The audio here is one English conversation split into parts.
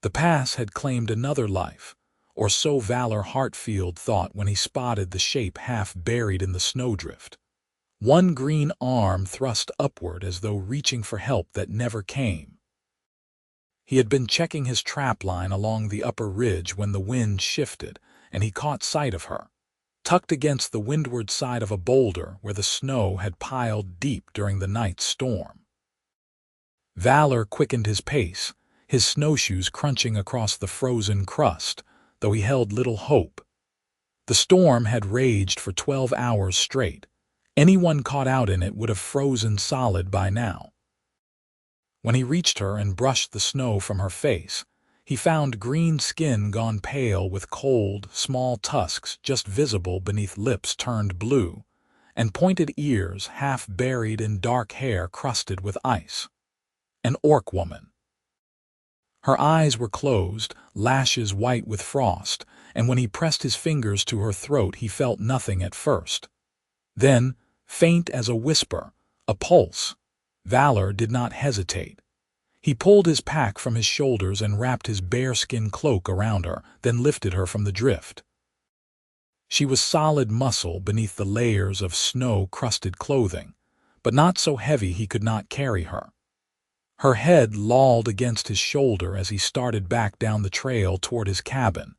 The pass had claimed another life, or so Valor Hartfield thought when he spotted the shape half buried in the snowdrift. One green arm thrust upward as though reaching for help that never came. He had been checking his trapline along the upper ridge when the wind shifted, and he caught sight of her, tucked against the windward side of a boulder where the snow had piled deep during the night's storm. Valor quickened his pace, his snowshoes crunching across the frozen crust, though he held little hope. The storm had raged for 12 hours straight. Anyone caught out in it would have frozen solid by now. When he reached her and brushed the snow from her face, he found green skin gone pale with cold, small tusks just visible beneath lips turned blue, and pointed ears half buried in dark hair crusted with ice. An orc woman. Her eyes were closed, lashes white with frost, and when he pressed his fingers to her throat he felt nothing at first. Then, faint as a whisper, a pulse. Valor did not hesitate. He pulled his pack from his shoulders and wrapped his bearskin cloak around her, then lifted her from the drift. She was solid muscle beneath the layers of snow-crusted clothing, but not so heavy he could not carry her. Her head lolled against his shoulder as he started back down the trail toward his cabin,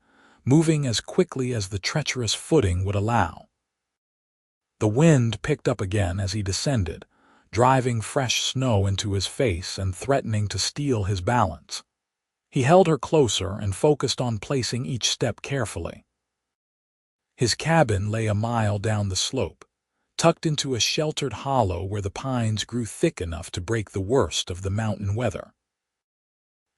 moving as quickly as the treacherous footing would allow. The wind picked up again as he descended, driving fresh snow into his face and threatening to steal his balance. He held her closer and focused on placing each step carefully. His cabin lay a mile down the slope, tucked into a sheltered hollow where the pines grew thick enough to break the worst of the mountain weather.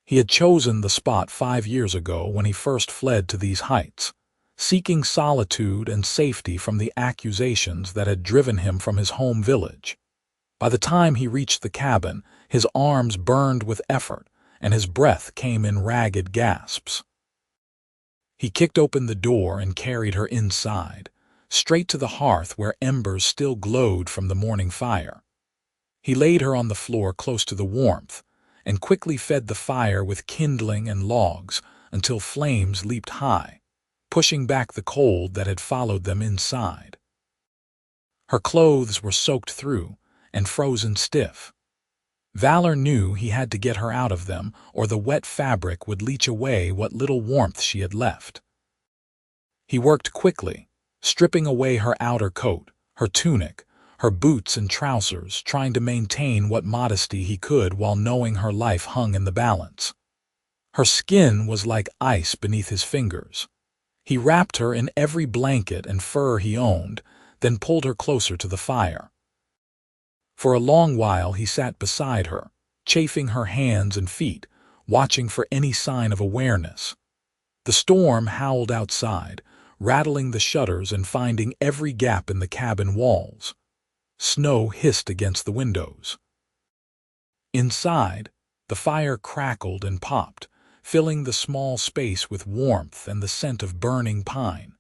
He had chosen the spot 5 years ago when he first fled to these heights, seeking solitude and safety from the accusations that had driven him from his home village. By the time he reached the cabin, his arms burned with effort, and his breath came in ragged gasps. He kicked open the door and carried her inside, straight to the hearth where embers still glowed from the morning fire. He laid her on the floor close to the warmth, and quickly fed the fire with kindling and logs until flames leaped high, pushing back the cold that had followed them inside. Her clothes were soaked through and frozen stiff. Valor knew he had to get her out of them, or the wet fabric would leach away what little warmth she had left. He worked quickly, stripping away her outer coat, her tunic, her boots and trousers, trying to maintain what modesty he could while knowing her life hung in the balance. Her skin was like ice beneath his fingers. He wrapped her in every blanket and fur he owned, then pulled her closer to the fire. For a long while he sat beside her, chafing her hands and feet, watching for any sign of awareness. The storm howled outside, rattling the shutters and finding every gap in the cabin walls. Snow hissed against the windows. Inside, the fire crackled and popped, filling the small space with warmth and the scent of burning pine.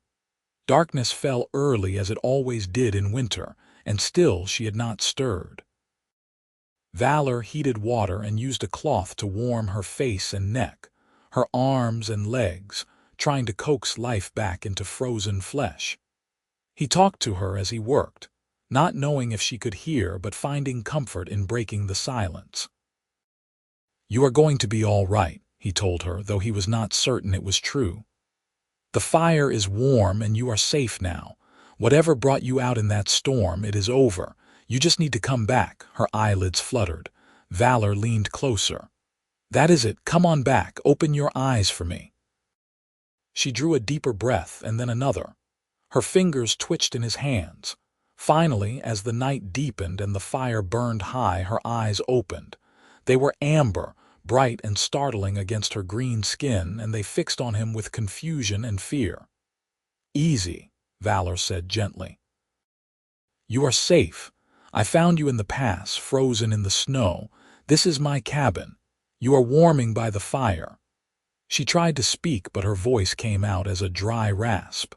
Darkness fell early as it always did in winter, and still she had not stirred. Valor heated water and used a cloth to warm her face and neck, her arms and legs, trying to coax life back into frozen flesh. He talked to her as he worked, not knowing if she could hear but finding comfort in breaking the silence. "You are going to be all right," he told her, though he was not certain it was true. "The fire is warm and you are safe now. Whatever brought you out in that storm, it is over. You just need to come back." Her eyelids fluttered. Valor leaned closer. "That is it. Come on back. Open your eyes for me." She drew a deeper breath and then another. Her fingers twitched in his hands. Finally, as the night deepened and the fire burned high, her eyes opened. They were amber, bright and startling against her green skin, and they fixed on him with confusion and fear. "Easy," Valor said gently. "You are safe. I found you in the pass, frozen in the snow. This is my cabin. You are warming by the fire." She tried to speak, but her voice came out as a dry rasp.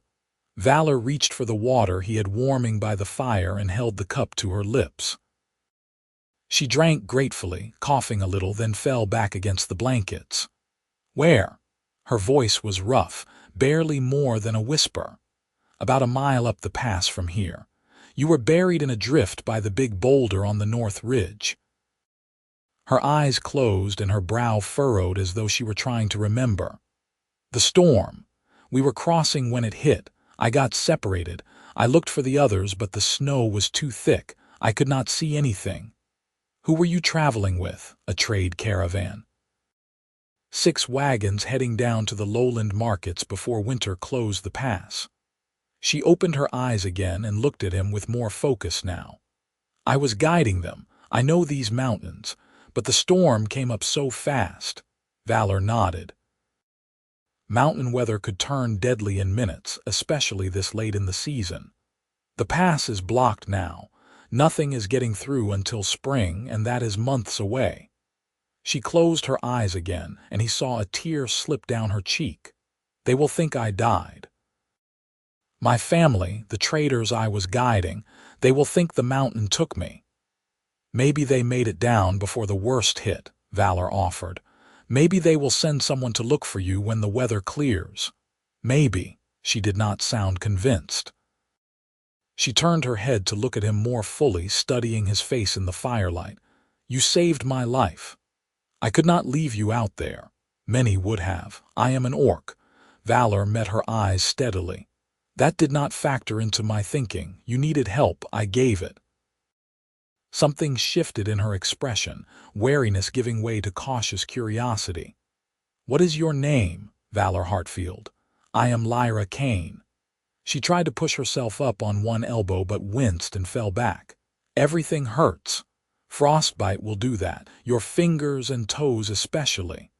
Valor reached for the water he had warming by the fire and held the cup to her lips. She drank gratefully, coughing a little, then fell back against the blankets. Where? Her voice was rough, barely more than a whisper. About a mile up the pass from here. You were buried in a drift by the big boulder on the north ridge. Her eyes closed and her brow furrowed as though she were trying to remember. The storm. We were crossing when it hit. I got separated. I looked for the others, but the snow was too thick. I could not see anything. Who were you traveling with? A trade caravan. 6 wagons heading down to the lowland markets before winter closed the pass. She opened her eyes again and looked at him with more focus now. I was guiding them. I know these mountains. But the storm came up so fast. Valor nodded. Mountain weather could turn deadly in minutes, especially this late in the season. The pass is blocked now. Nothing is getting through until spring, and that is months away. She closed her eyes again, and he saw a tear slip down her cheek. They will think I died. My family, the traders I was guiding, they will think the mountain took me. Maybe they made it down before the worst hit, Valor offered. Maybe they will send someone to look for you when the weather clears. Maybe. She did not sound convinced. She turned her head to look at him more fully, studying his face in the firelight. You saved my life. I could not leave you out there. Many would have. I am an orc. Valor met her eyes steadily. That did not factor into my thinking. You needed help. I gave it. Something shifted in her expression, wariness giving way to cautious curiosity. What is your name, Valor Hartfield? I am Lyra Kane. She tried to push herself up on one elbow but winced and fell back. Everything hurts. Frostbite will do that, your fingers and toes especially.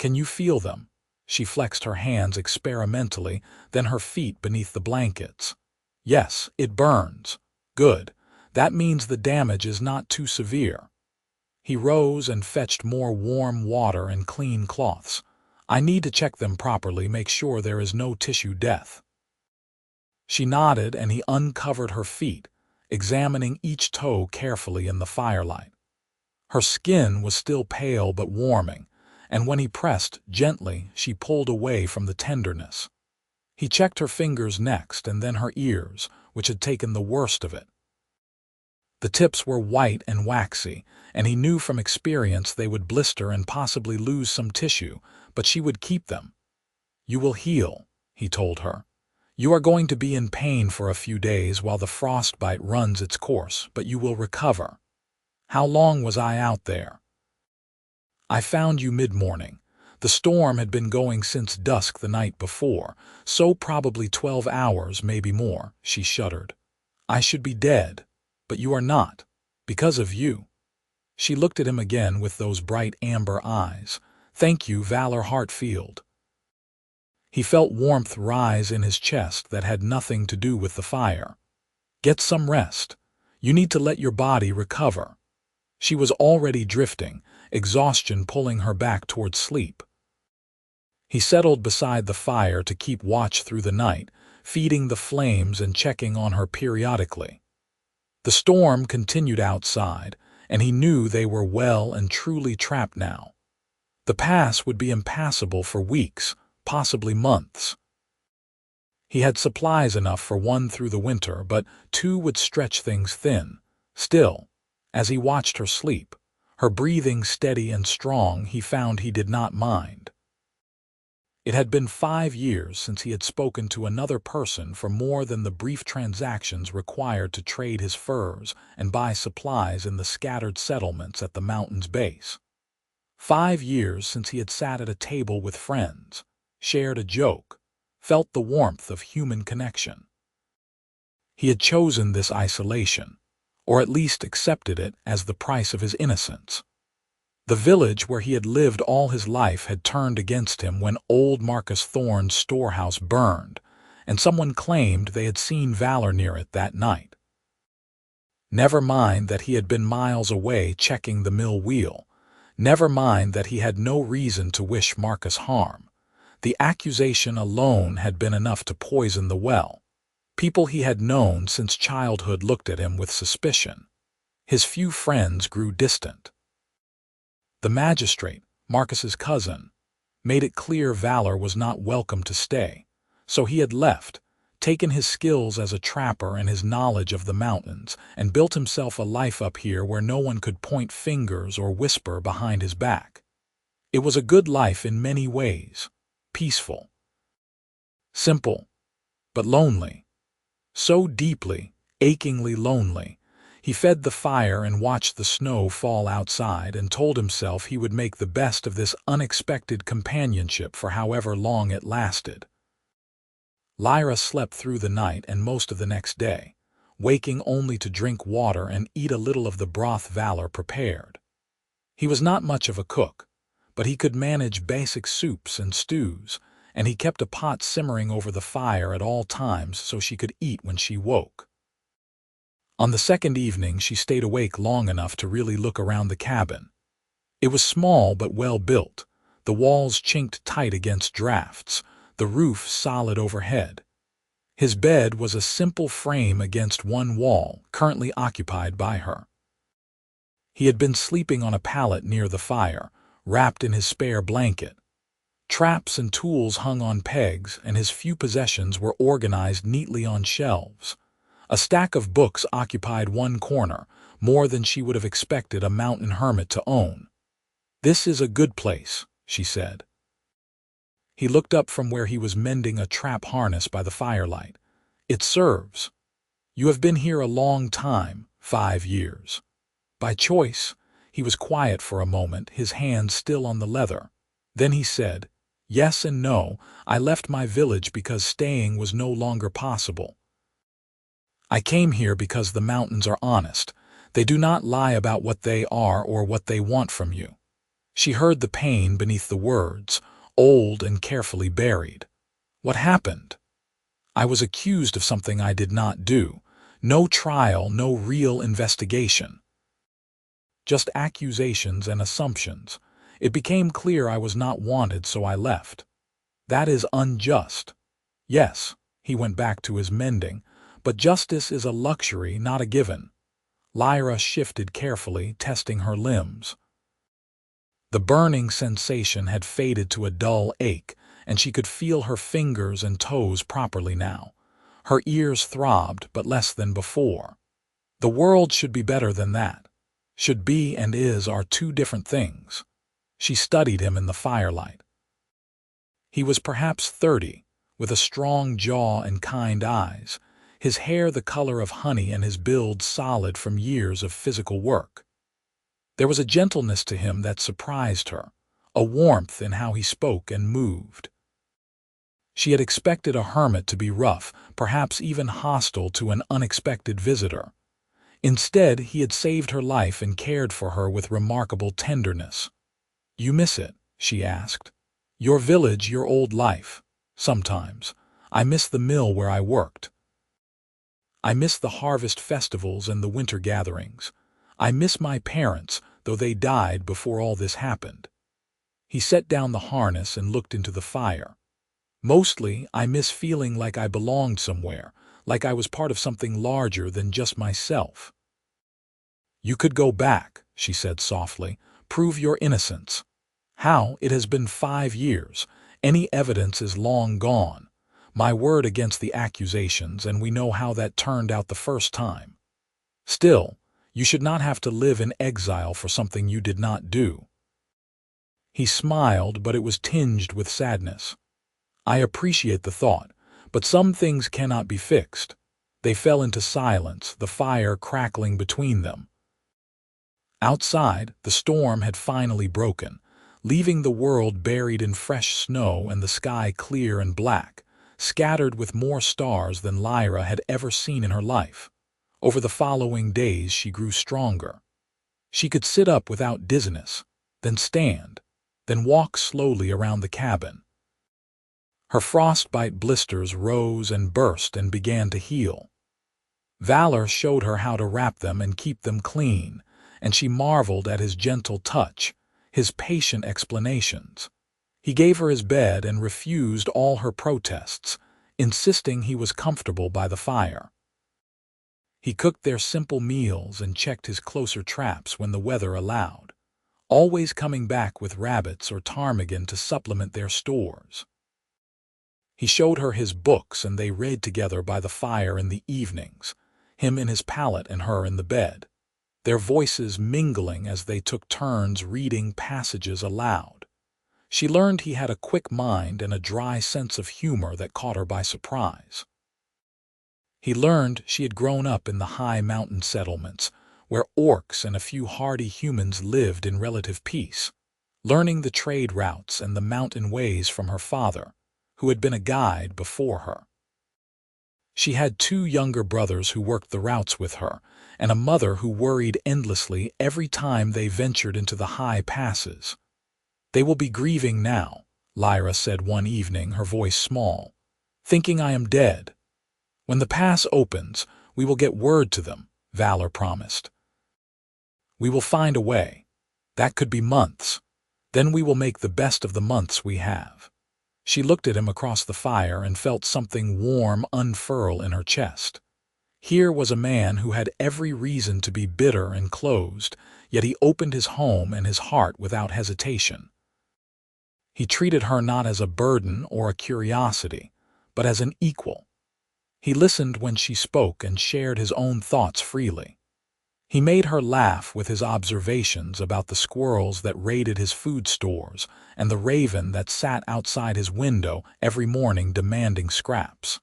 Can you feel them? She flexed her hands experimentally, then her feet beneath the blankets. Yes, it burns. Good. That means the damage is not too severe. He rose and fetched more warm water and clean cloths. I need to check them properly, make sure there is no tissue death. She nodded and he uncovered her feet, examining each toe carefully in the firelight. Her skin was still pale but warming, and when he pressed gently, she pulled away from the tenderness. He checked her fingers next and then her ears, which had taken the worst of it. The tips were white and waxy, and he knew from experience they would blister and possibly lose some tissue, but she would keep them. You will heal, he told her. You are going to be in pain for a few days while the frostbite runs its course, but you will recover. How long was I out there? I found you mid-morning. The storm had been going since dusk the night before, so probably 12 hours, maybe more, she shuddered. I should be dead. But you are not, because of you. She looked at him again with those bright amber eyes. Thank you, Valor Hartfield. He felt warmth rise in his chest that had nothing to do with the fire. Get some rest. You need to let your body recover. She was already drifting, exhaustion pulling her back toward sleep. He settled beside the fire to keep watch through the night, feeding the flames and checking on her periodically. The storm continued outside, and he knew they were well and truly trapped now. The pass would be impassable for weeks, possibly months. He had supplies enough for 1 through the winter, but 2 would stretch things thin. Still, as he watched her sleep, her breathing steady and strong, he found he did not mind. It had been 5 years since he had spoken to another person for more than the brief transactions required to trade his furs and buy supplies in the scattered settlements at the mountain's base. 5 years since he had sat at a table with friends, shared a joke, felt the warmth of human connection. He had chosen this isolation, or at least accepted it as the price of his innocence. The village where he had lived all his life had turned against him when old Marcus Thorne's storehouse burned, and someone claimed they had seen Valor near it that night. Never mind that he had been miles away checking the mill wheel. Never mind that he had no reason to wish Marcus harm. The accusation alone had been enough to poison the well. People he had known since childhood looked at him with suspicion. His few friends grew distant. The magistrate, Marcus's cousin, made it clear Valor was not welcome to stay. So he had left, taken his skills as a trapper and his knowledge of the mountains, and built himself a life up here where no one could point fingers or whisper behind his back. It was a good life in many ways, peaceful, simple, but lonely. So deeply, achingly lonely. He fed the fire and watched the snow fall outside and told himself he would make the best of this unexpected companionship for however long it lasted. Lyra slept through the night and most of the next day, waking only to drink water and eat a little of the broth Valor prepared. He was not much of a cook, but he could manage basic soups and stews, and he kept a pot simmering over the fire at all times so she could eat when she woke. On the second evening, she stayed awake long enough to really look around the cabin. It was small but well built, the walls chinked tight against drafts, the roof solid overhead. His bed was a simple frame against one wall, currently occupied by her. He had been sleeping on a pallet near the fire, wrapped in his spare blanket. Traps and tools hung on pegs, and his few possessions were organized neatly on shelves. A stack of books occupied one corner, more than she would have expected a mountain hermit to own. "This is a good place," she said. He looked up from where he was mending a trap harness by the firelight. "It serves. You have been here a long time, 5 years. By choice." He was quiet for a moment, his hand still on the leather. Then he said, "Yes and no. I left my village because staying was no longer possible. I came here because the mountains are honest. They do not lie about what they are or what they want from you." She heard the pain beneath the words, old and carefully buried. "What happened?" "I was accused of something I did not do. No trial, no real investigation. Just accusations and assumptions. It became clear I was not wanted, so I left. That is unjust." "Yes," he went back to his mending, "but justice is a luxury, not a given." Lyra shifted carefully, testing her limbs. The burning sensation had faded to a dull ache, and she could feel her fingers and toes properly now. Her ears throbbed, but less than before. The world should be better than that. Should be and is are two different things. She studied him in the firelight. He was perhaps 30, with a strong jaw and kind eyes, his hair the color of honey and his build solid from years of physical work. There was a gentleness to him that surprised her, a warmth in how he spoke and moved. She had expected a hermit to be rough, perhaps even hostile to an unexpected visitor. Instead, he had saved her life and cared for her with remarkable tenderness. "You miss it?" she asked. "Your village, your old life?" "Sometimes. I miss the mill where I worked. I miss the harvest festivals and the winter gatherings. I miss my parents, though they died before all this happened." He set down the harness and looked into the fire. "Mostly, I miss feeling like I belonged somewhere, like I was part of something larger than just myself." "You could go back," she said softly, "prove your innocence." "How? It has been 5 years. Any evidence is long gone. My word against the accusations, and we know how that turned out the first time. Still, you should not have to live in exile for something you did not do." He smiled, but it was tinged with sadness. "I appreciate the thought, but some things cannot be fixed." They fell into silence, the fire crackling between them. Outside, the storm had finally broken, leaving the world buried in fresh snow and the sky clear and black, scattered with more stars than Lyra had ever seen in her life. Over the following days she grew stronger. She could sit up without dizziness, then stand, then walk slowly around the cabin. Her frostbite blisters rose and burst and began to heal. Valor showed her how to wrap them and keep them clean, and she marveled at his gentle touch, his patient explanations. He gave her his bed and refused all her protests, insisting he was comfortable by the fire. He cooked their simple meals and checked his closer traps when the weather allowed. always coming back with rabbits or ptarmigan to supplement their stores. He showed her his books, and they read together by the fire in the evenings, him in his pallet and her in the bed, their voices mingling as they took turns reading passages aloud. She learned he had a quick mind and a dry sense of humor that caught her by surprise. He learned she had grown up in the high mountain settlements, where orcs and a few hardy humans lived in relative peace, learning the trade routes and the mountain ways from her father, who had been a guide before her. She had 2 younger brothers who worked the routes with her, and a mother who worried endlessly every time they ventured into the high passes. "They will be grieving now," Lyra said one evening, her voice small, "thinking I am dead. When the pass opens, we will get word to them," Valor promised. "We will find a way. That could be months. Then we will make the best of the months we have." She looked at him across the fire and felt something warm unfurl in her chest. Here was a man who had every reason to be bitter and closed, yet he opened his home and his heart without hesitation. He treated her not as a burden or a curiosity, but as an equal. He listened when she spoke and shared his own thoughts freely. He made her laugh with his observations about the squirrels that raided his food stores and the raven that sat outside his window every morning demanding scraps.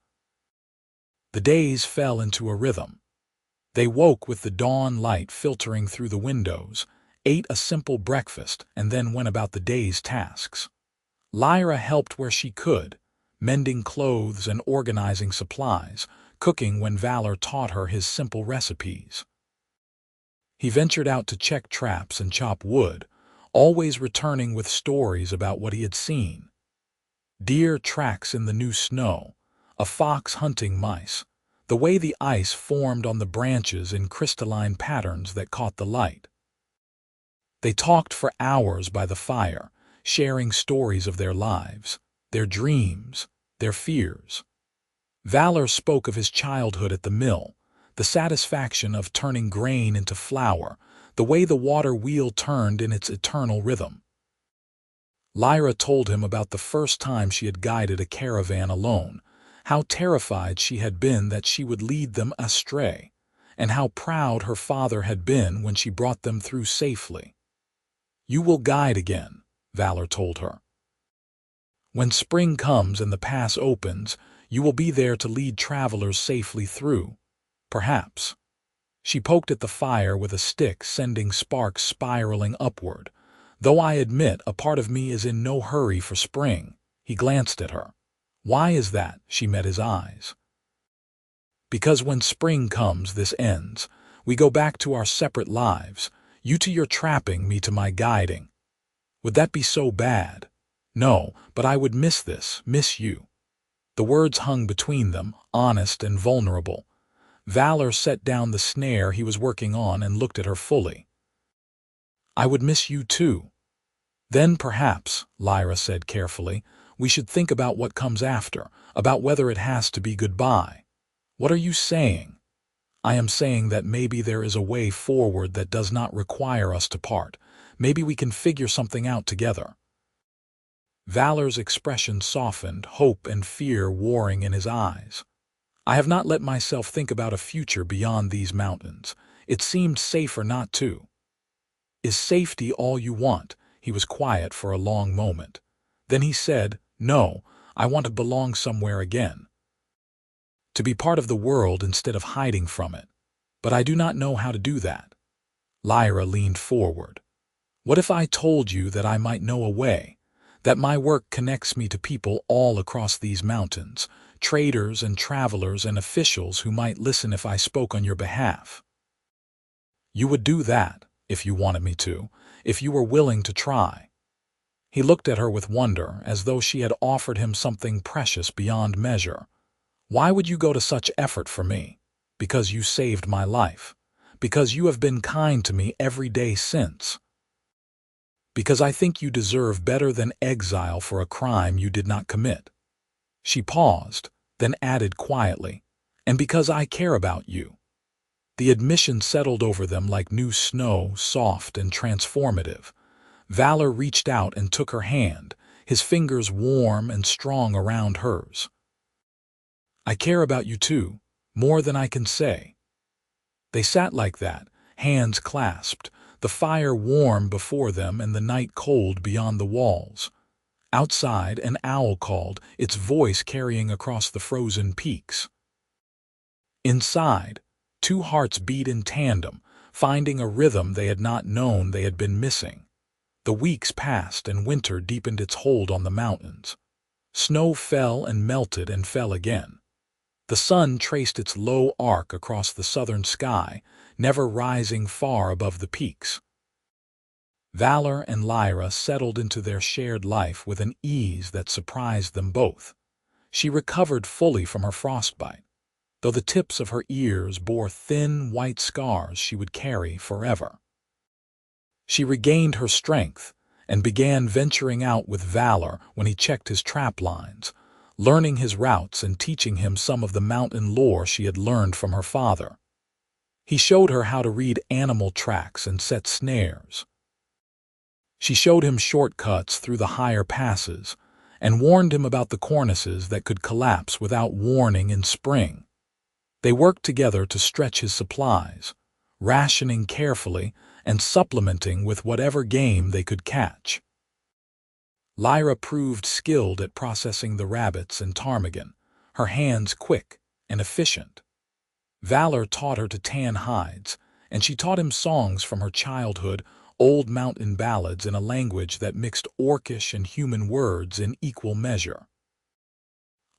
The days fell into a rhythm. They woke with the dawn light filtering through the windows, ate a simple breakfast, and then went about the day's tasks. Lyra helped where she could, mending clothes and organizing supplies, cooking when Valor taught her his simple recipes. He ventured out to check traps and chop wood, always returning with stories about what he had seen. Deer tracks in the new snow, a fox hunting mice, the way the ice formed on the branches in crystalline patterns that caught the light. They talked for hours by the fire, sharing stories of their lives, their dreams, their fears. Valor spoke of his childhood at the mill, the satisfaction of turning grain into flour, the way the water wheel turned in its eternal rhythm. Lyra told him about the first time she had guided a caravan alone, how terrified she had been that she would lead them astray, and how proud her father had been when she brought them through safely. "You will guide again," Valor told her. "When spring comes and the pass opens, you will be there to lead travelers safely through. Perhaps." She poked at the fire with a stick, sending sparks spiraling upward. "Though I admit a part of me is in no hurry for spring." He glanced at her. "Why is that?" She met his eyes. "Because when spring comes, this ends. We go back to our separate lives, you to your trapping, me to my guiding. Would that be so bad? No, but I would miss this, miss you." The words hung between them, honest and vulnerable. Valor set down the snare he was working on and looked at her fully. "I would miss you too." "Then perhaps," Lyra said carefully, "we should think about what comes after, about whether it has to be goodbye." "What are you saying?" "I am saying that maybe there is a way forward that does not require us to part. Maybe we can figure something out together." Valor's expression softened, hope and fear warring in his eyes. "I have not let myself think about a future beyond these mountains. It seemed safer not to." "Is safety all you want?" He was quiet for a long moment. Then he said, "No, I want to belong somewhere again. To be part of the world instead of hiding from it. But I do not know how to do that." Lyra leaned forward. "What if I told you that I might know a way? That my work connects me to people all across these mountains, traders and travelers and officials who might listen if I spoke on your behalf?" "You would do that, if you wanted me to, if you were willing to try." He looked at her with wonder, as though she had offered him something precious beyond measure. "Why would you go to such effort for me?" "Because you saved my life. Because you have been kind to me every day since. Because I think you deserve better than exile for a crime you did not commit." She paused, then added quietly, "And because I care about you." The admission settled over them like new snow, soft and transformative. Valor reached out and took her hand, his fingers warm and strong around hers. "I care about you too, more than I can say." They sat like that, hands clasped, the fire warm before them and the night cold beyond the walls. Outside, an owl called, its voice carrying across the frozen peaks. Inside, two hearts beat in tandem, finding a rhythm they had not known they had been missing. The weeks passed and winter deepened its hold on the mountains. Snow fell and melted and fell again. The sun traced its low arc across the southern sky, never rising far above the peaks. Valor and Lyra settled into their shared life with an ease that surprised them both. She recovered fully from her frostbite, though the tips of her ears bore thin, white scars she would carry forever. She regained her strength and began venturing out with Valor when he checked his trap lines, learning his routes and teaching him some of the mountain lore she had learned from her father. He showed her how to read animal tracks and set snares. She showed him shortcuts through the higher passes and warned him about the cornices that could collapse without warning in spring. They worked together to stretch his supplies, rationing carefully and supplementing with whatever game they could catch. Lyra proved skilled at processing the rabbits and ptarmigan, her hands quick and efficient. Valor taught her to tan hides, and she taught him songs from her childhood, old mountain ballads in a language that mixed Orcish and human words in equal measure.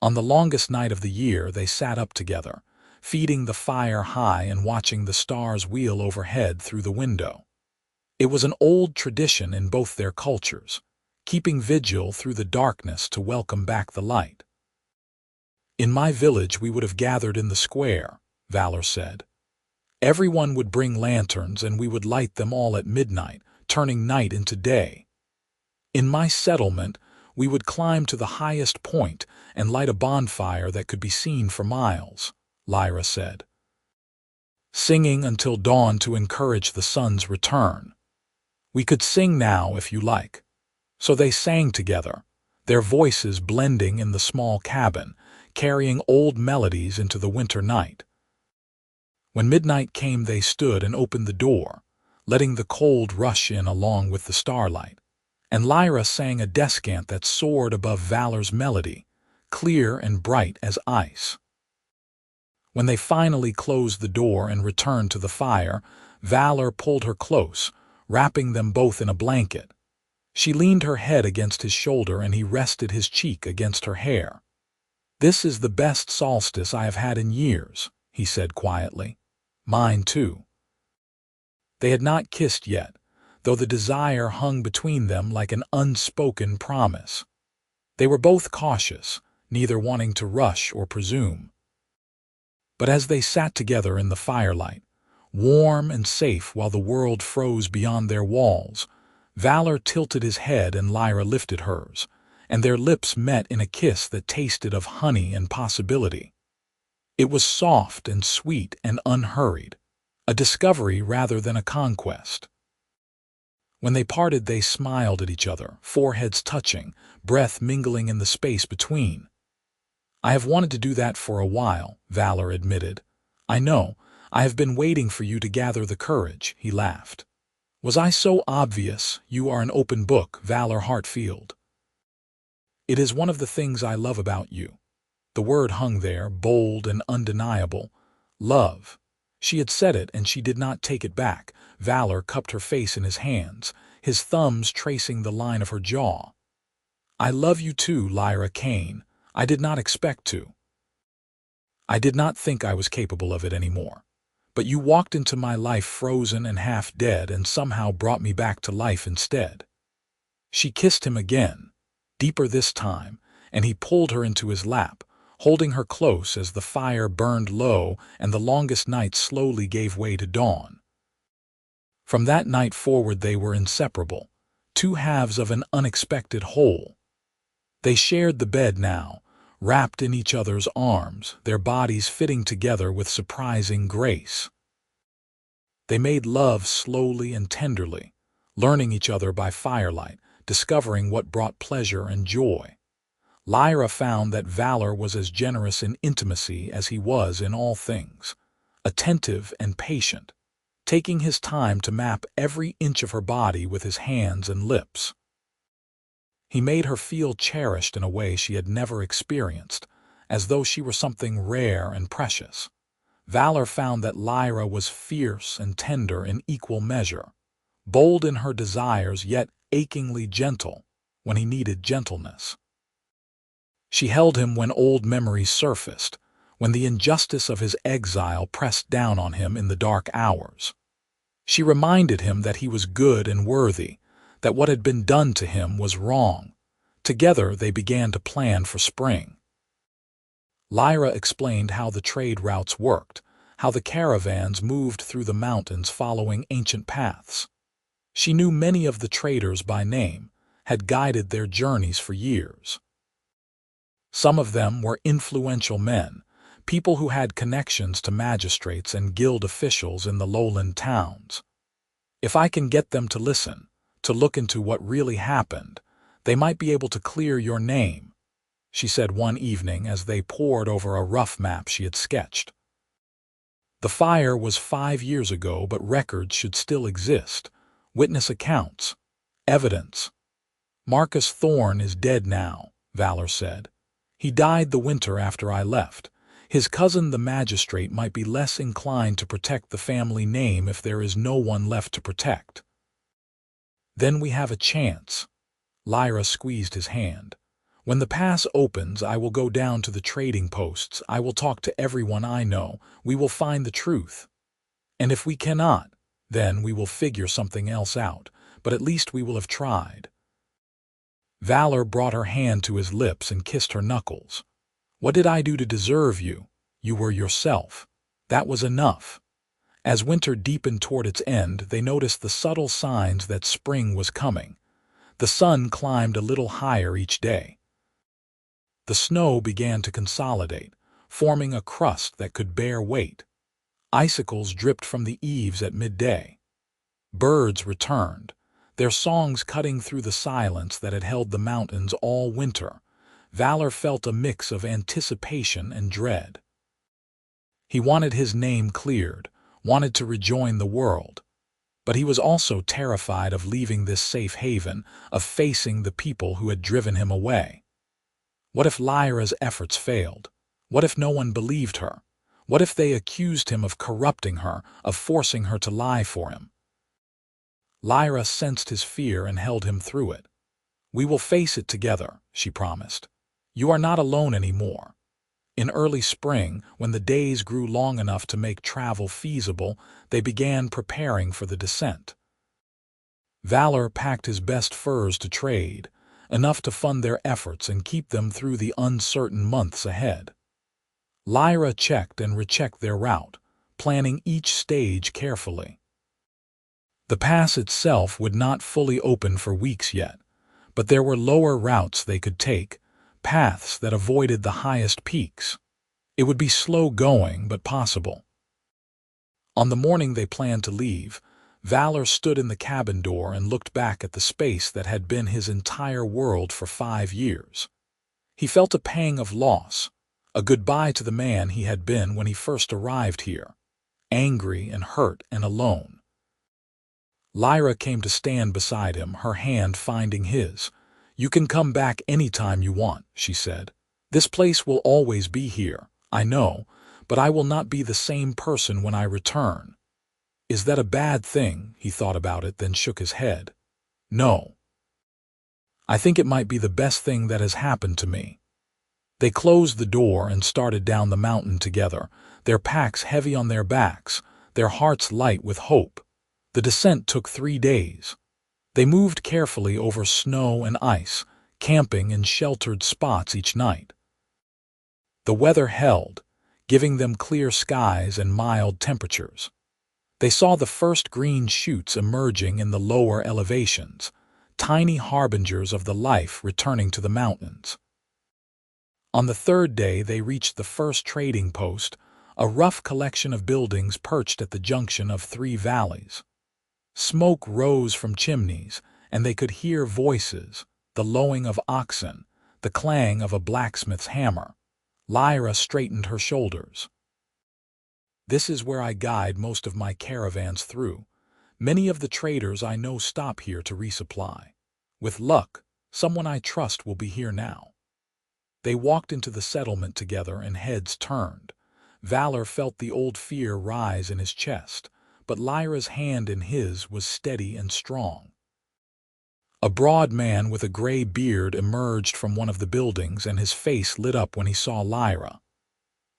On the longest night of the year they sat up together, feeding the fire high and watching the stars wheel overhead through the window. It was an old tradition in both their cultures, keeping vigil through the darkness to welcome back the light. "In my village we would have gathered in the square," Valor said. "Everyone would bring lanterns and we would light them all at midnight, turning night into day. In my settlement, we would climb to the highest point and light a bonfire that could be seen for miles," Lyra said, "singing until dawn to encourage the sun's return. We could sing now if you like." So they sang together, their voices blending in the small cabin, carrying old melodies into the winter night. When midnight came they stood and opened the door, letting the cold rush in along with the starlight, and Lyra sang a descant that soared above Valor's melody, clear and bright as ice. When they finally closed the door and returned to the fire, Valor pulled her close, wrapping them both in a blanket. She leaned her head against his shoulder and he rested his cheek against her hair. "This is the best solstice I have had in years," he said quietly. "Mine too." They had not kissed yet, though the desire hung between them like an unspoken promise. They were both cautious, neither wanting to rush or presume. But as they sat together in the firelight, warm and safe while the world froze beyond their walls, Valor tilted his head and Lyra lifted hers, and their lips met in a kiss that tasted of honey and possibility. It was soft and sweet and unhurried, a discovery rather than a conquest. When they parted they smiled at each other, foreheads touching, breath mingling in the space between. "I have wanted to do that for a while," Valor admitted. "I know. I have been waiting for you to gather the courage," he laughed. "Was I so obvious? You are an open book, Valor Hartfield." "It is one of the things I love about you." The word hung there, bold and undeniable. Love. She had said it and she did not take it back. Valor cupped her face in his hands, his thumbs tracing the line of her jaw. "I love you too, Lyra Kane. I did not expect to. I did not think I was capable of it anymore. But you walked into my life frozen and half dead and somehow brought me back to life instead." She kissed him again, deeper this time, and he pulled her into his lap, holding her close as the fire burned low and the longest night slowly gave way to dawn. From that night forward they were inseparable, two halves of an unexpected whole. They shared the bed now, wrapped in each other's arms, their bodies fitting together with surprising grace. They made love slowly and tenderly, learning each other by firelight, discovering what brought pleasure and joy. Lyra found that Valor was as generous in intimacy as he was in all things, attentive and patient, taking his time to map every inch of her body with his hands and lips. He made her feel cherished in a way she had never experienced, as though she were something rare and precious. Valor found that Lyra was fierce and tender in equal measure, bold in her desires yet achingly gentle when he needed gentleness. She held him when old memories surfaced, when the injustice of his exile pressed down on him in the dark hours. She reminded him that he was good and worthy, that what had been done to him was wrong. Together they began to plan for spring. Lyra explained how the trade routes worked, how the caravans moved through the mountains following ancient paths. She knew many of the traders by name, had guided their journeys for years. Some of them were influential men, people who had connections to magistrates and guild officials in the lowland towns. If I can get them to listen, to look into what really happened, they might be able to clear your name, she said one evening as they pored over a rough map she had sketched. The fire was 5 years ago, but records should still exist, witness accounts, evidence. Marcus Thorne is dead now, Valor said. He died the winter after I left. His cousin the magistrate might be less inclined to protect the family name if there is no one left to protect. Then we have a chance. Lyra squeezed his hand. When the pass opens, I will go down to the trading posts. I will talk to everyone I know. We will find the truth. And if we cannot, then we will figure something else out. But at least we will have tried. Valor brought her hand to his lips and kissed her knuckles. What did I do to deserve you? You were yourself. That was enough. As winter deepened toward its end, they noticed the subtle signs that spring was coming. The sun climbed a little higher each day. The snow began to consolidate, forming a crust that could bear weight. Icicles dripped from the eaves at midday. Birds returned, their songs cutting through the silence that had held the mountains all winter. Valor felt a mix of anticipation and dread. He wanted his name cleared, wanted to rejoin the world. But he was also terrified of leaving this safe haven, of facing the people who had driven him away. What if Lyra's efforts failed? What if no one believed her? What if they accused him of corrupting her, of forcing her to lie for him? Lyra sensed his fear and held him through it. We will face it together, she promised. You are not alone anymore. In early spring, when the days grew long enough to make travel feasible, they began preparing for the descent. Valor packed his best furs to trade, enough to fund their efforts and keep them through the uncertain months ahead. Lyra checked and rechecked their route, planning each stage carefully. The pass itself would not fully open for weeks yet, but there were lower routes they could take, paths that avoided the highest peaks. It would be slow going, but possible. On the morning they planned to leave, Valor stood in the cabin door and looked back at the space that had been his entire world for 5 years. He felt a pang of loss, a goodbye to the man he had been when he first arrived here, angry and hurt and alone. Lyra came to stand beside him, her hand finding his. You can come back anytime you want, she said. This place will always be here, I know, but I will not be the same person when I return. Is that a bad thing? He thought about it, then shook his head. No. I think it might be the best thing that has happened to me. They closed the door and started down the mountain together, their packs heavy on their backs, their hearts light with hope. The descent took 3 days. They moved carefully over snow and ice, camping in sheltered spots each night. The weather held, giving them clear skies and mild temperatures. They saw the first green shoots emerging in the lower elevations, tiny harbingers of the life returning to the mountains. On the 3rd day they reached the first trading post, a rough collection of buildings perched at the junction of 3 valleys. Smoke rose from chimneys, and they could hear voices, the lowing of oxen, the clang of a blacksmith's hammer. Lyra straightened her shoulders. This is where I guide most of my caravans through. Many of the traders I know stop here to resupply. With luck, someone I trust will be here now. They walked into the settlement together and heads turned. Valor felt the old fear rise in his chest, but Lyra's hand in his was steady and strong. A broad man with a gray beard emerged from one of the buildings, and his face lit up when he saw Lyra.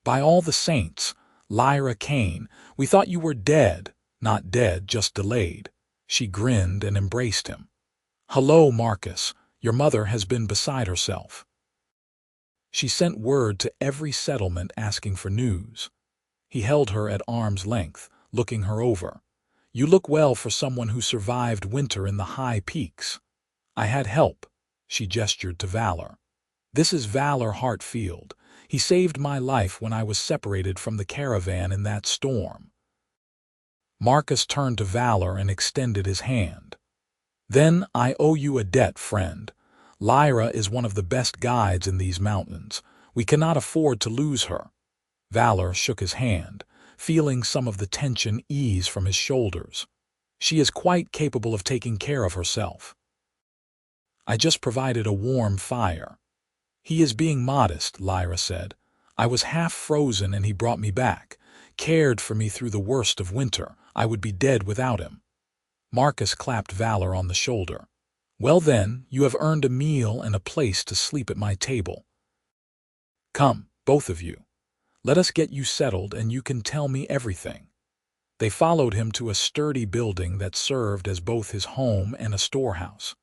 "By all the saints, Lyra Kane, we thought you were dead. Not dead, just delayed." She grinned and embraced him. "Hello, Marcus. Your mother has been beside herself. She sent word to every settlement asking for news." He held her at arm's length, looking her over. "You look well for someone who survived winter in the high peaks." "I had help," she gestured to Valor. "This is Valor Hartfield. He saved my life when I was separated from the caravan in that storm." Marcus turned to Valor and extended his hand. "Then I owe you a debt, friend. Lyra is one of the best guides in these mountains. We cannot afford to lose her." Valor shook his hand, feeling some of the tension ease from his shoulders. "She is quite capable of taking care of herself. I just provided a warm fire." "He is being modest," Lyra said. "I was half frozen and he brought me back, cared for me through the worst of winter. I would be dead without him." Marcus clapped Valor on the shoulder. "Well then, you have earned a meal and a place to sleep at my table. Come, both of you. Let us get you settled and you can tell me everything." They followed him to a sturdy building that served as both his home and a storehouse.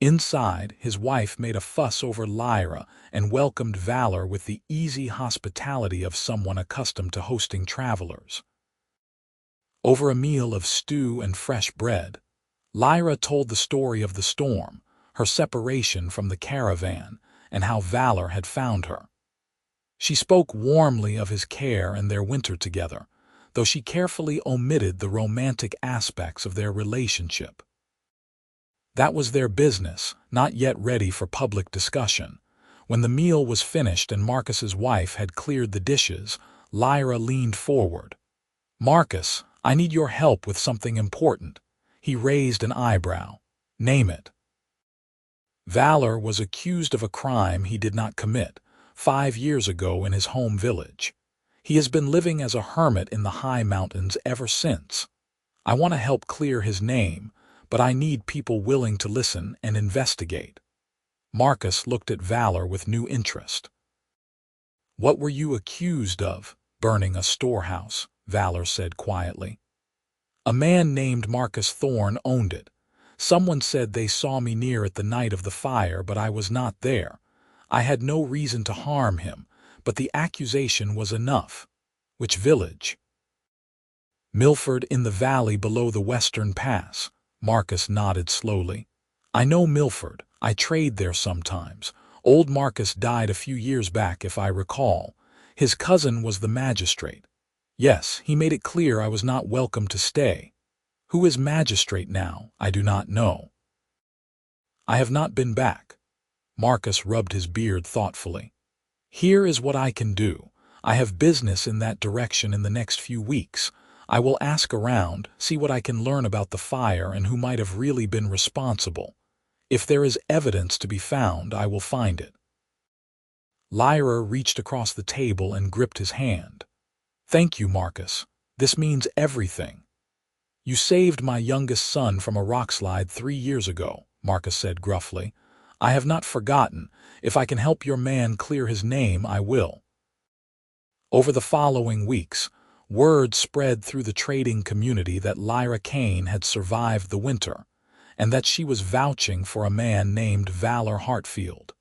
Inside, his wife made a fuss over Lyra and welcomed Valor with the easy hospitality of someone accustomed to hosting travelers. Over a meal of stew and fresh bread, Lyra told the story of the storm, her separation from the caravan, and how Valor had found her. She spoke warmly of his care and their winter together, though she carefully omitted the romantic aspects of their relationship. That was their business, not yet ready for public discussion. When the meal was finished and Marcus's wife had cleared the dishes, Lyra leaned forward. "Marcus, I need your help with something important." He raised an eyebrow. "Name it." Valor was accused of a crime he did not commit 5 years ago in his home village. He has been living as a hermit in the high mountains ever since. "I want to help clear his name, but I need people willing to listen and investigate." Marcus looked at Valor with new interest. "What were you accused of?" "Burning a storehouse," Valor said quietly. "A man named Marcus Thorne owned it. Someone said they saw me near it the night of the fire, but I was not there. I had no reason to harm him, but the accusation was enough." "Which village?" "Milford, in the valley below the Western Pass." Marcus nodded slowly. "I know Milford. I trade there sometimes. Old Marcus died a few years back, if I recall. His cousin was the magistrate. Yes, he made it clear I was not welcome to stay. Who is magistrate now, I do not know." "I have not been back." Marcus rubbed his beard thoughtfully. "Here is what I can do. I have business in that direction in the next few weeks. I will ask around, see what I can learn about the fire and who might have really been responsible. If there is evidence to be found, I will find it." Lyra reached across the table and gripped his hand. "Thank you, Marcus. This means everything." "You saved my youngest son from a rockslide 3 years ago," Marcus said gruffly. "I have not forgotten. If I can help your man clear his name, I will." Over the following weeks, word spread through the trading community that Lyra Kane had survived the winter, and that she was vouching for a man named Valor Hartfield.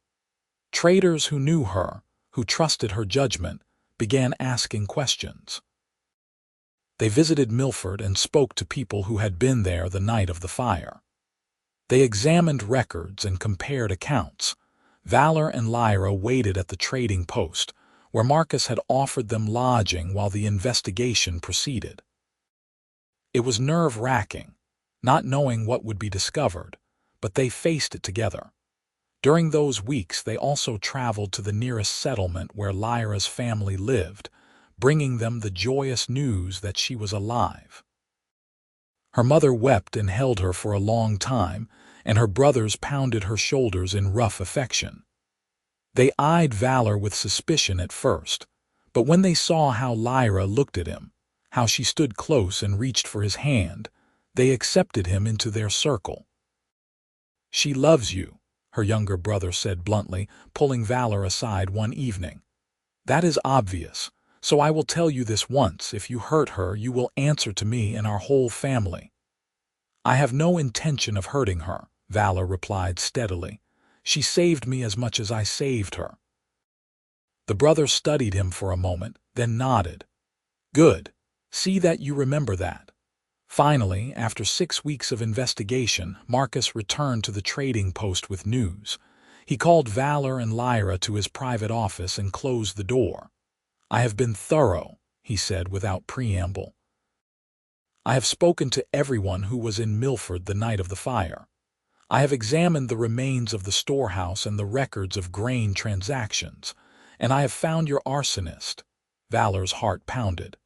Traders who knew her, who trusted her judgment, began asking questions. They visited Milford and spoke to people who had been there the night of the fire. They examined records and compared accounts. Valor and Lyra waited at the trading post, where Marcus had offered them lodging while the investigation proceeded. It was nerve-wracking. not knowing what would be discovered, but they faced it together. During those weeks, they also traveled to the nearest settlement where Lyra's family lived, bringing them the joyous news that she was alive. Her mother wept and held her for a long time, and her brothers pounded her shoulders in rough affection. They eyed Valor with suspicion at first, but when they saw how Lyra looked at him, how she stood close and reached for his hand, they accepted him into their circle. "She loves you," her younger brother said bluntly, pulling Valor aside one evening. "That is obvious, so I will tell you this once: if you hurt her, you will answer to me and our whole family." "I have no intention of hurting her," Valor replied steadily. "She saved me as much as I saved her." The brother studied him for a moment, then nodded. "Good. See that you remember that." Finally, after 6 weeks of investigation, Marcus returned to the trading post with news. He called Valor and Lyra to his private office and closed the door. "I have been thorough," he said without preamble. "I have spoken to everyone who was in Milford the night of the fire. I have examined the remains of the storehouse and the records of grain transactions, and I have found your arsonist." Valor's heart pounded.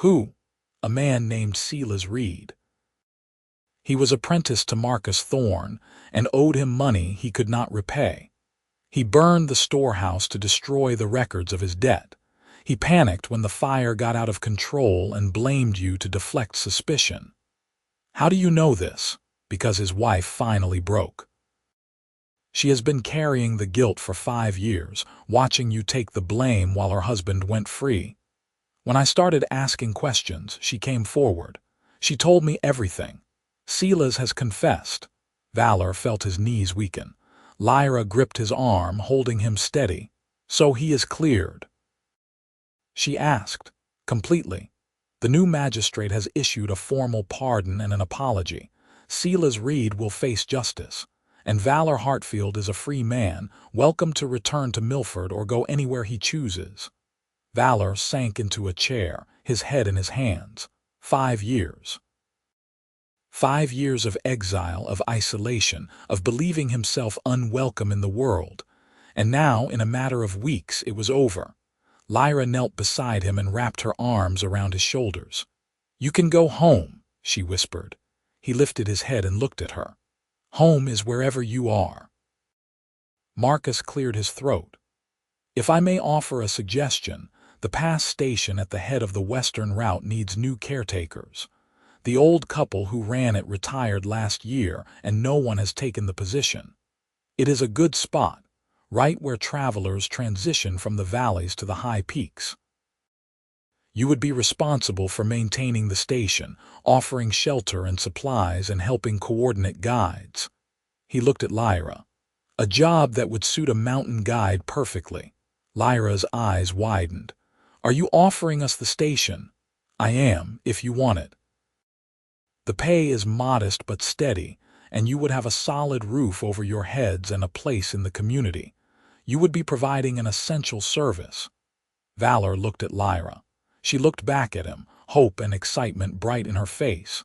"Who?" "A man named Silas Reed. He was apprenticed to Marcus Thorne and owed him money he could not repay. He burned the storehouse to destroy the records of his debt. He panicked when the fire got out of control and blamed you to deflect suspicion." "How do you know this?" "Because his wife finally broke. She has been carrying the guilt for 5 years, watching you take the blame while her husband went free. When I started asking questions, she came forward. She told me everything. Silas has confessed." Valor felt his knees weaken. Lyra gripped his arm, holding him steady. "So he is cleared?" she asked. "Completely. The new magistrate has issued a formal pardon and an apology. Silas Reed will face justice, and Valor Hartfield is a free man, welcome to return to Milford or go anywhere he chooses." Valor sank into a chair, his head in his hands. 5 years. 5 years of exile, of isolation, of believing himself unwelcome in the world. And now, in a matter of weeks, it was over. Lyra knelt beside him and wrapped her arms around his shoulders. "You can go home," she whispered. He lifted his head and looked at her. "Home is wherever you are." Marcus cleared his throat. "If I may offer a suggestion, the pass station at the head of the western route needs new caretakers. The old couple who ran it retired last year, and no one has taken the position. It is a good spot, right where travelers transition from the valleys to the high peaks. You would be responsible for maintaining the station, offering shelter and supplies, and helping coordinate guides." He looked at Lyra. "A job that would suit a mountain guide perfectly." Lyra's eyes widened. "Are you offering us the station?" "I am, if you want it. The pay is modest but steady, and you would have a solid roof over your heads and a place in the community. You would be providing an essential service." Valor looked at Lyra. She looked back at him, hope and excitement bright in her face.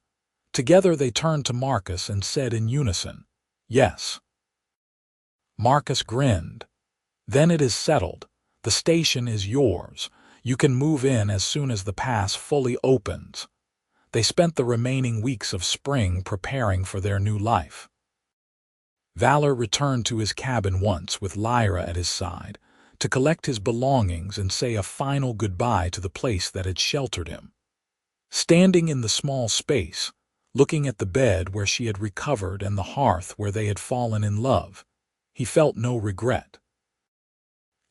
Together they turned to Marcus and said in unison, "Yes." Marcus grinned. "Then it is settled. The station is yours. You can move in as soon as the pass fully opens." They spent the remaining weeks of spring preparing for their new life. Valor returned to his cabin once with Lyra at his side, to collect his belongings and say a final goodbye to the place that had sheltered him. Standing in the small space, looking at the bed where she had recovered and the hearth where they had fallen in love, he felt no regret.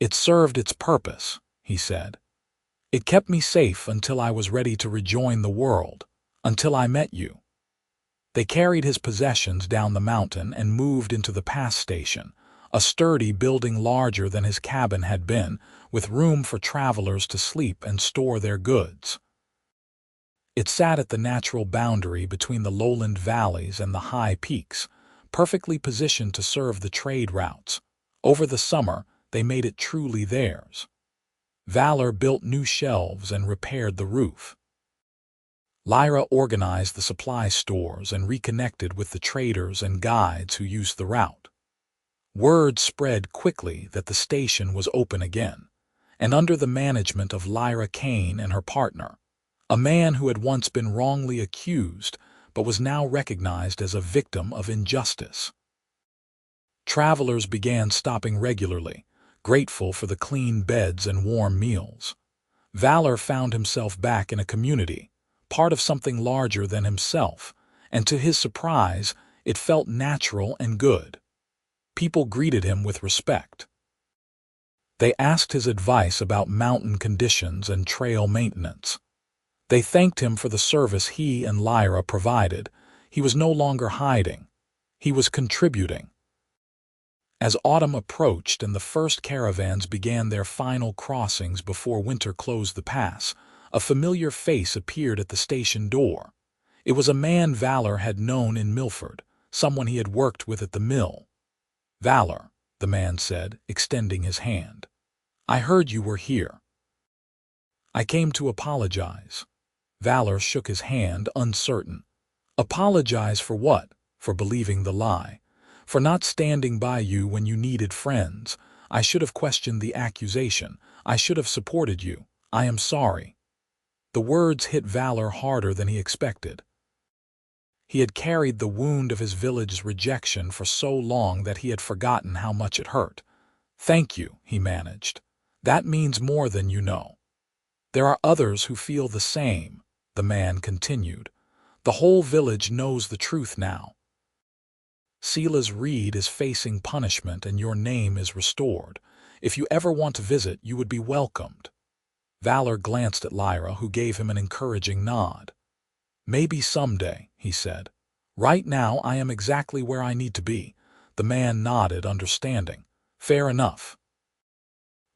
"It served its purpose," he said. "It kept me safe until I was ready to rejoin the world, until I met you." They carried his possessions down the mountain and moved into the pass station, a sturdy building larger than his cabin had been, with room for travelers to sleep and store their goods. It sat at the natural boundary between the lowland valleys and the high peaks, perfectly positioned to serve the trade routes. Over the summer, they made it truly theirs. Valor built new shelves and repaired the roof. Lyra organized the supply stores and reconnected with the traders and guides who used the route. Word spread quickly that the station was open again, and under the management of Lyra Kane and her partner, a man who had once been wrongly accused but was now recognized as a victim of injustice. Travelers began stopping regularly, grateful for the clean beds and warm meals. Valor found himself back in a community, part of something larger than himself, and to his surprise, it felt natural and good. People greeted him with respect. They asked his advice about mountain conditions and trail maintenance. They thanked him for the service he and Lyra provided. He was no longer hiding. He was contributing. As autumn approached and the first caravans began their final crossings before winter closed the pass, a familiar face appeared at the station door. It was a man Valor had known in Milford, someone he had worked with at the mill. "Valor," the man said, extending his hand. "I heard you were here." "I came to apologize." Valor shook his hand, uncertain. "Apologize for what?" "For believing the lie. For not standing by you when you needed friends. I should have questioned the accusation. I should have supported you. I am sorry." The words hit Valor harder than he expected. He had carried the wound of his village's rejection for so long that he had forgotten how much it hurt. "Thank you," he managed. "That means more than you know." "There are others who feel the same," the man continued. "The whole village knows the truth now. Sila's Reed is facing punishment and your name is restored. If you ever want to visit, you would be welcomed." Valor glanced at Lyra, who gave him an encouraging nod. "Maybe someday," he said. "Right now I am exactly where I need to be." The man nodded, understanding. "Fair enough.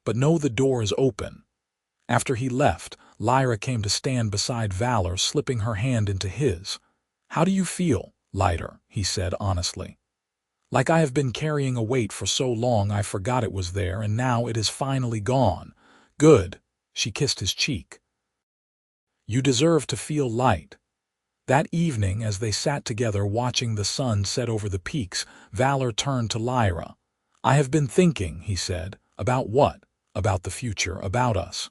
But know the door is open." After he left, Lyra came to stand beside Valor, slipping her hand into his. "How do you feel, lighter?" he said honestly. "Like I have been carrying a weight for so long I forgot it was there, and now it is finally gone." "Good." She kissed his cheek. "You deserve to feel light." That evening, as they sat together watching the sun set over the peaks, Valor turned to Lyra. "I have been thinking," he said. "About what?" "About the future, about us."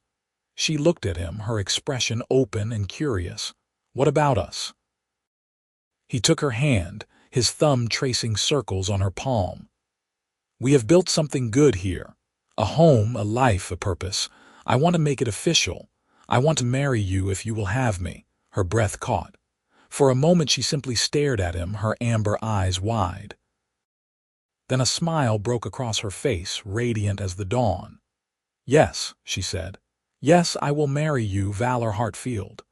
She looked at him, her expression open and curious. "What about us?" He took her hand, his thumb tracing circles on her palm. "We have built something good here. A home, a life, a purpose. I want to make it official. I want to marry you if you will have me." Her breath caught. For a moment she simply stared at him, her amber eyes wide. Then a smile broke across her face, radiant as the dawn. "Yes," she said. "Yes, I will marry you, Valor Hartfield."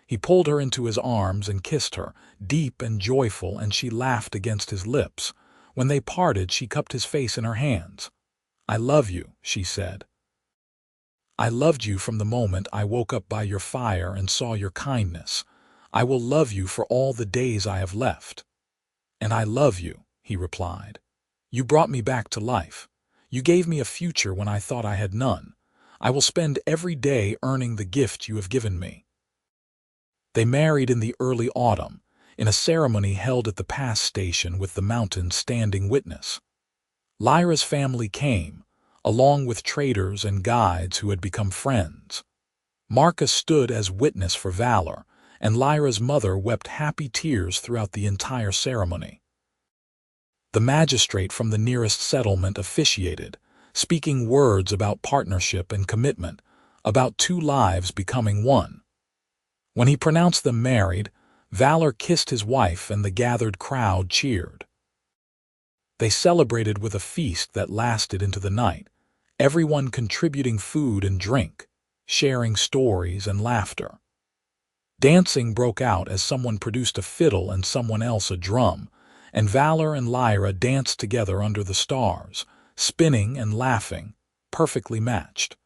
He pulled her into his arms and kissed her, deep and joyful, and she laughed against his lips. When they parted, she cupped his face in her hands. "I love you," she said. "I loved you from the moment I woke up by your fire and saw your kindness. I will love you for all the days I have left." "And I love you," he replied. "You brought me back to life. You gave me a future when I thought I had none. I will spend every day earning the gift you have given me." They married in the early autumn, in a ceremony held at the pass station with the mountains standing witness. Lyra's family came, along with traders and guides who had become friends. Marcus stood as witness for Valor, and Lyra's mother wept happy tears throughout the entire ceremony. The magistrate from the nearest settlement officiated, speaking words about partnership and commitment, about two lives becoming one. When he pronounced them married, Valor kissed his wife and the gathered crowd cheered. They celebrated with a feast that lasted into the night, everyone contributing food and drink, sharing stories and laughter. Dancing broke out as someone produced a fiddle and someone else a drum, and Valor and Lyra danced together under the stars, spinning and laughing, perfectly matched.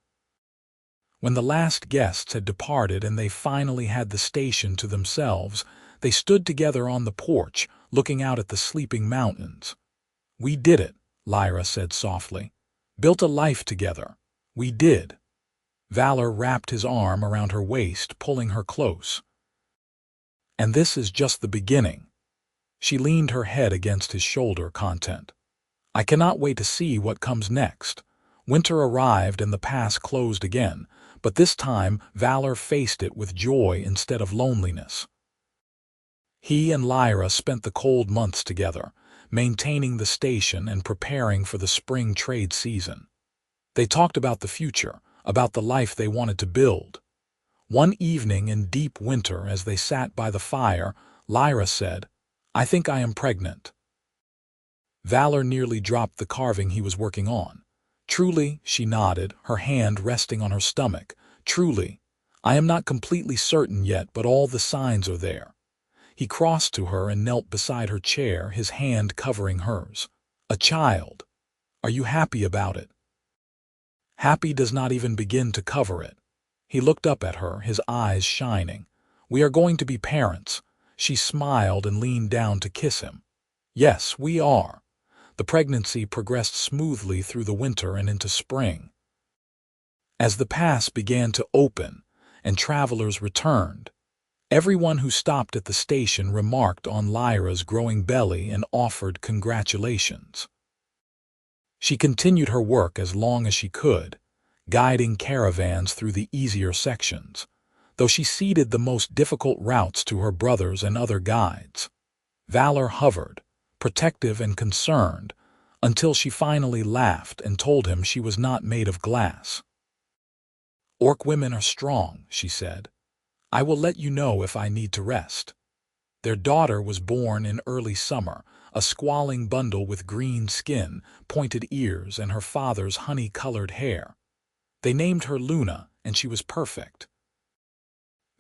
When the last guests had departed and they finally had the station to themselves, they stood together on the porch, looking out at the sleeping mountains. "We did it," Lyra said softly. "Built a life together. We did." Valor wrapped his arm around her waist, pulling her close. And this is just the beginning. She leaned her head against his shoulder, content. I cannot wait to see what comes next. Winter arrived and the pass closed again, but this time Valor faced it with joy instead of loneliness. He and Lyra spent the cold months together, maintaining the station and preparing for the spring trade season. They talked about the future, about the life they wanted to build. One evening in deep winter, as they sat by the fire, Lyra said, "I think I am pregnant." Valor nearly dropped the carving he was working on. "Truly," she nodded, her hand resting on her stomach. "Truly. I am not completely certain yet, but all the signs are there." He crossed to her and knelt beside her chair, his hand covering hers. "A child. Are you happy about it?" Happy does not even begin to cover it. He looked up at her, his eyes shining. "We are going to be parents." She smiled and leaned down to kiss him. "Yes, we are." The pregnancy progressed smoothly through the winter and into spring. As the pass began to open and travelers returned, everyone who stopped at the station remarked on Lyra's growing belly and offered congratulations. She continued her work as long as she could, guiding caravans through the easier sections, though she ceded the most difficult routes to her brothers and other guides. Valor hovered, protective and concerned, until she finally laughed and told him she was not made of glass. "Orc women are strong," she said. "I will let you know if I need to rest." Their daughter was born in early summer, a squalling bundle with green skin, pointed ears, and her father's honey-colored hair. They named her Luna, and she was perfect.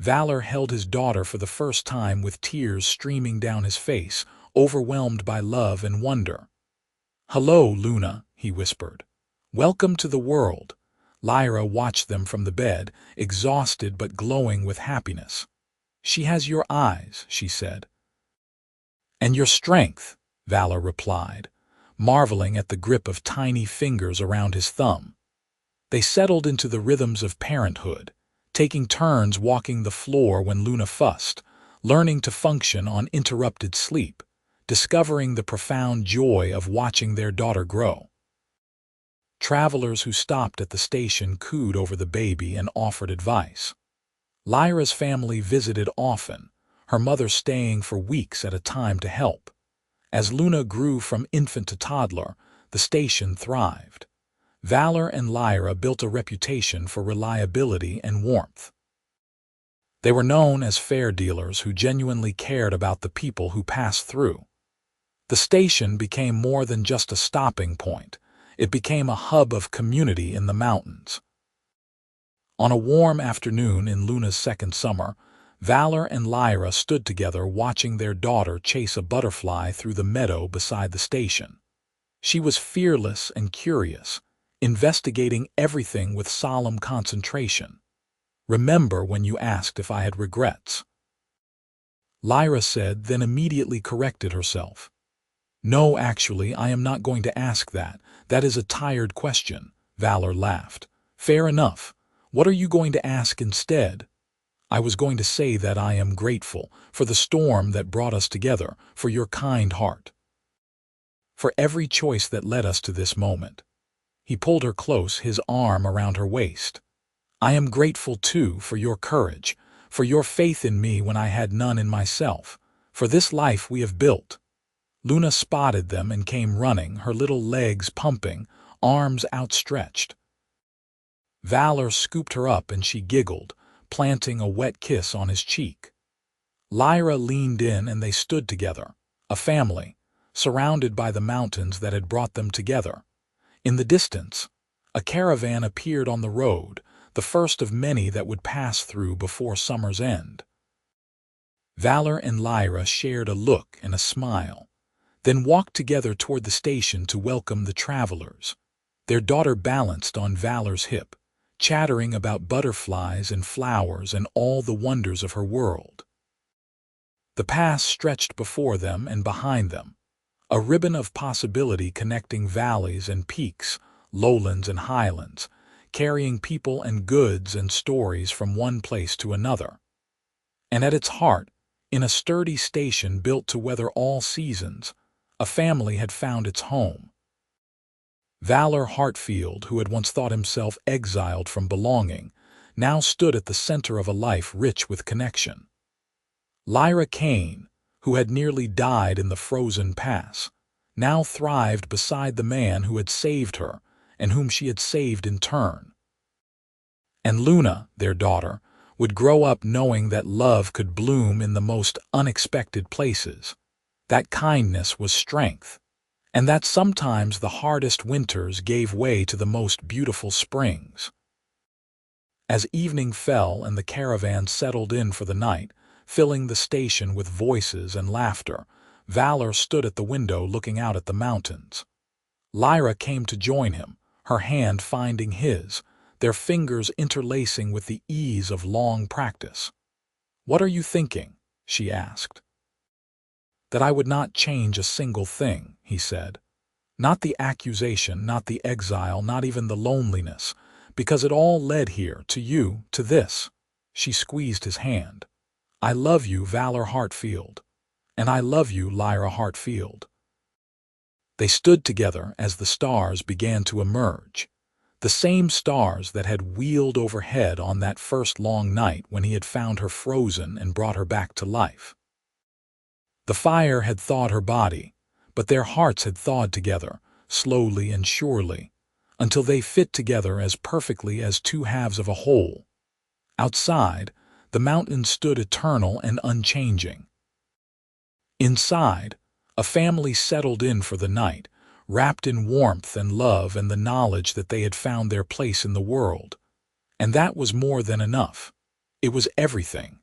Valor held his daughter for the first time with tears streaming down his face, overwhelmed by love and wonder. "Hello, Luna," he whispered. "Welcome to the world." Lyra watched them from the bed, exhausted but glowing with happiness. "She has your eyes," she said. "And your strength," Valor replied, marveling at the grip of tiny fingers around his thumb. They settled into the rhythms of parenthood, taking turns walking the floor when Luna fussed, learning to function on interrupted sleep, discovering the profound joy of watching their daughter grow. Travelers who stopped at the station cooed over the baby and offered advice. Lyra's family visited often, her mother staying for weeks at a time to help. As Luna grew from infant to toddler, the station thrived. Valor and Lyra built a reputation for reliability and warmth. They were known as fare dealers who genuinely cared about the people who passed through. The station became more than just a stopping point. It became a hub of community in the mountains. On a warm afternoon in Luna's second summer, Valor and Lyra stood together watching their daughter chase a butterfly through the meadow beside the station. She was fearless and curious, investigating everything with solemn concentration. "Remember when you asked if I had regrets?" Lyra said, then immediately corrected herself. "No, actually, I am not going to ask that. That is a tired question," Valor laughed. "Fair enough. What are you going to ask instead?" "I was going to say that I am grateful for the storm that brought us together, for your kind heart, for every choice that led us to this moment." He pulled her close, his arm around her waist. "I am grateful, too, for your courage, for your faith in me when I had none in myself, for this life we have built." Luna spotted them and came running, her little legs pumping, arms outstretched. Valor scooped her up and she giggled, planting a wet kiss on his cheek. Lyra leaned in and they stood together, a family, surrounded by the mountains that had brought them together. In the distance, a caravan appeared on the road, the first of many that would pass through before summer's end. Valor and Lyra shared a look and a smile, then walked together toward the station to welcome the travelers. Their daughter balanced on Valor's hip, chattering about butterflies and flowers and all the wonders of her world. The pass stretched before them and behind them, a ribbon of possibility connecting valleys and peaks, lowlands and highlands, carrying people and goods and stories from one place to another. And at its heart, In a sturdy station built to weather all seasons, a family had found its home. Valor Hartfield, who had once thought himself exiled from belonging, now stood at the center of a life rich with connection. Lyra, who had nearly died in the frozen pass, now thrived beside the man who had saved her and whom she had saved in turn. And Luna, their daughter, would grow up knowing that love could bloom in the most unexpected places, that kindness was strength, and that sometimes the hardest winters gave way to the most beautiful springs. As evening fell and the caravan settled in for the night, filling the station with voices and laughter, Valor stood at the window looking out at the mountains. Lyra came to join him, her hand finding his, their fingers interlacing with the ease of long practice. "What are you thinking?" she asked. "That I would not change a single thing," he said. "Not the accusation, not the exile, not even the loneliness, because it all led here, to you, to this." She squeezed his hand. "I love you, Valor Hartfield. And I love you, Lyra Hartfield." They stood together as the stars began to emerge, the same stars that had wheeled overhead on that first long night when he had found her frozen and brought her back to life. The fire had thawed her body, but their hearts had thawed together, slowly and surely, until they fit together as perfectly as two halves of a whole. Outside, the mountains stood eternal and unchanging. Inside, a family settled in for the night, wrapped in warmth and love and the knowledge that they had found their place in the world. And that was more than enough. It was everything.